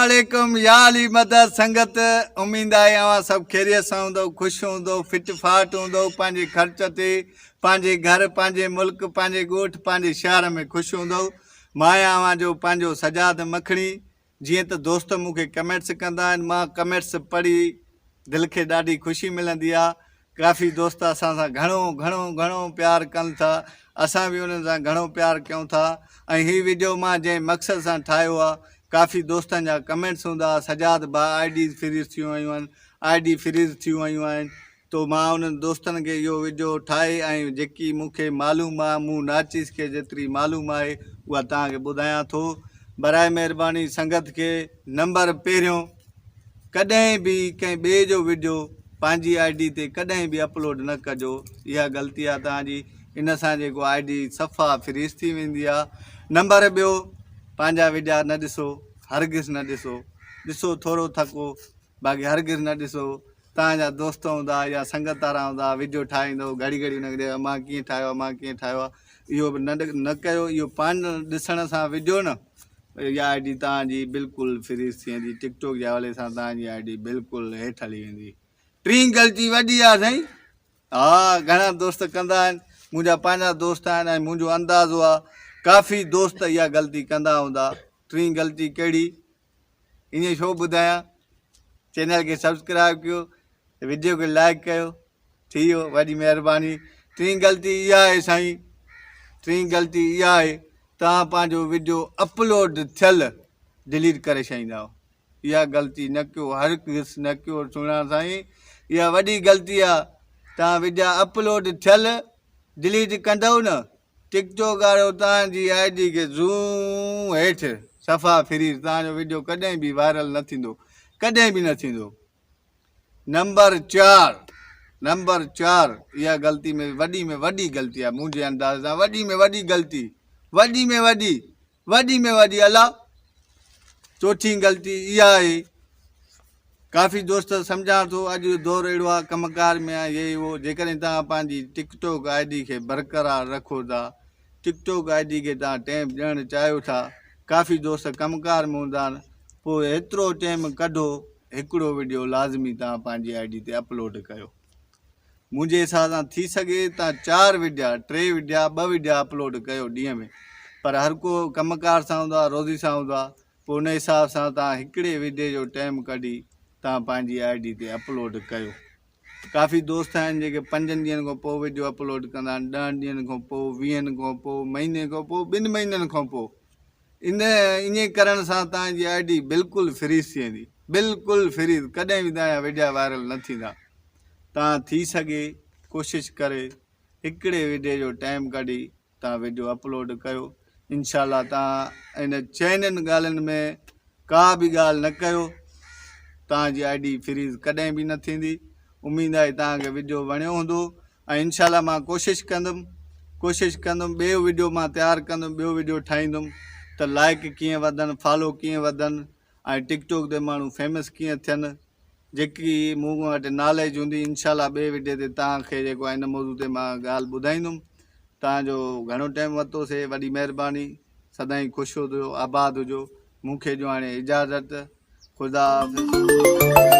वालेकुम याली मदद संगत। उम्मीद है आवां सब खैरियत सां हूंदो, खुश हूंदो, फिट फाट हूंदो, पंहिंजे ख़र्च ते, पंहिंजे घर, पंहिंजे मुल्क, पंहिंजे ॻोठ, पंहिंजे शहर में खुश हूंदो। मां आवां जो पंहिंजो सजाद मखणी। जीअं त दोस्त मूंखे कमेंट्स कंदा आहिनि, मां कमेंट्स पढ़ी दिलि खे ॾाढी ख़ुशी मिलंदी आहे। काफ़ी दोस्त असां सां घणो घणो घणो प्यार कनि था, असां बि उन्हनि सां घणो प्यार कयूं था। ऐं हीअ वीडियो मां जंहिं मक़सद सां ठाहियो आहे, काफ़ी दोस्तनि जा कमेंट्स हूंदा, सजाद भाउ ID फ्रीज़ थियूं आयूं आहिनि, ID फ्रीज़ थियूं आयूं आहिनि। तो मां उन्हनि दोस्तनि खे इहो वीडियो ठाहे ऐं जेकी मूंखे मालूम आहे, मूं नाचिस खे जेतिरी मालूम आहे उहा तव्हांखे ॿुधायां थो। बराए महिरबानी संगत खे नंबर पहिरियों कॾहिं बि कंहिं ॿिए जो वीडियो पंहिंजी ID ते कॾहिं बि अपलोड न कजो, इहा ग़लती आहे तव्हांजी। इन सां जेको ID सफ़ा फ्रीज़ थी वेंदी आहे। नंबर ॿियो, पंहिंजा वीडिया न ॾिसो, हरगिज़ न ॾिसो। ॾिसो थोरो थको, बाक़ी हरगिज़ न ॾिसो। तव्हांजा दोस्त हूंदा या संगत वारा हूंदा, वीडियो ठाहींदो, घड़ी घड़ी हुनखे ॾियो मां कीअं ठाहियो आहे, मां कीअं ठाहियो आहे। इहो बि न कयो। इहो पाण ॾिसण सां वीडियो न, इहा ID तव्हांजी बिल्कुलु फ्रीज़ थी वेंदी। टिकटॉक जे हवाले सां तव्हांजी ID बिल्कुलु हेठि हली वेंदी। टीं ग़लती वॾी आहे साईं। हा, घणा दोस्त कंदा आहिनि, मुंहिंजा पंहिंजा दोस्त आहिनि ऐं मुंहिंजो अंदाज़ो आहे काफ़ी दोस्त इहा ग़लती कंदा हूंदा। टीं ग़लती कहिड़ी, ईअं छो ॿुधायां। चैनल खे सब्सक्राइब कयो, वीडियो खे लाइक कयो, थी वियो, वॾी महिरबानी। टीं ग़लती इहा आहे साईं, टीं ग़लती इहा आहे, तव्हां पंहिंजो वीडियो अपलोड थियल डिलीट करे छॾींदा आहियो। इहा ग़लती न कयो, हरगिज़ न कयो सुहिणा साईं, इहा वॾी ग़लती आहे। तव्हां वीडियो अपलोड थियल डिलीट कंदव न, टिकटॉक वारो तव्हांजी ID खे ज़ूं हेठि सफ़ा फ्रीज़, तव्हांजो वीडियो कॾहिं बि वायरल न थींदो, कॾहिं बि न थींदो। नंबर 4, इहा ग़लती में वॾी ग़लती आहे मुंहिंजे अंदाज़ सां। वॾी में वॾी ग़लती, वॾी में वॾी अला। चोथीं ग़लती इहा आहे, काफ़ी दोस्त सम्झां थो, अॼु जो दौरु अहिड़ो आहे, कमकार में आहे, ये वो। जेकॾहिं तव्हां पंहिंजी टिकटॉक ID खे बरक़रार रखो था, टिकटॉक ID खे तव्हां टाइम ॾियणु चाहियो था, काफ़ी दोस्त कमकार में हूंदा आहिनि, पोइ एतिरो टाइम कढो, हिकिड़ो वीडियो लाज़मी तव्हां पंहिंजी ID ते अपलोड कयो। मुंहिंजे हिसाब सां थी सघे तव्हां 4 वीडिया, 3 वीडिया, 2 वीडिया अपलोड कयो ॾींहं में, पर हर को कमकार सां हूंदो आहे, रोज़ी सां हूंदो आहे, पोइ उन हिसाब सां तव्हां हिकिड़े वीडियो जो टाइम कढी तव्हां पंहिंजी ID ते अपलोड कयो। काफ़ी दोस्त आहिनि जेके 5 ॾींहंनि खां पोइ वीडियो अपलोड कंदा आहिनि, 10 ॾींहंनि खां पोइ, 20 खां पोइ, महीने खां पोइ, 2 महीननि खां पोइ। ईअं करण सां तव्हांजी ID बिल्कुलु फ्रीज़ थी वेंदी, बिल्कुलु फ्रीज़, कॾहिं बि तव्हांजा वीडियो वायरल न थींदा। तव्हां थी सघे कोशिशि करे हिकिड़े वीडियो जो टाइम कढी तव्हां वीडियो अपलोड कयो। इंशाल्लाह तव्हां इन चइनि ॻाल्हियुनि में का बि ॻाल्हि न कयो, तव्हांजी ID फ्रीज़ कॾहिं बि न थींदी। उमेदु आहे तव्हांखे वीडियो वणियो हूंदो ऐं इंशाल्लाह मां कोशिशि कंदुमि ॿियो वीडियो मां तयारु कंदुमि, ॿियो वीडियो ठाहींदुमि त लाइक कीअं वधनि, फॉलो कीअं वधनि ऐं टिकटॉक ते माण्हू फेमस कीअं थियनि। जेकी मूं वटि नॉलेज हूंदी, इंशाल्लाह ॿिए वीडियो ते तव्हांखे जेको आहे हिन मौज़ू ते मां ॻाल्हि ॿुधाईंदुमि। तव्हांजो घणो टाइम वरितोसीं, वॾी महिरबानी। सदाईं ख़ुशि हुजो, आबाद हुजो। मूंखे जो हाणे इजाज़त, ख़ुदा हाफ़िज़।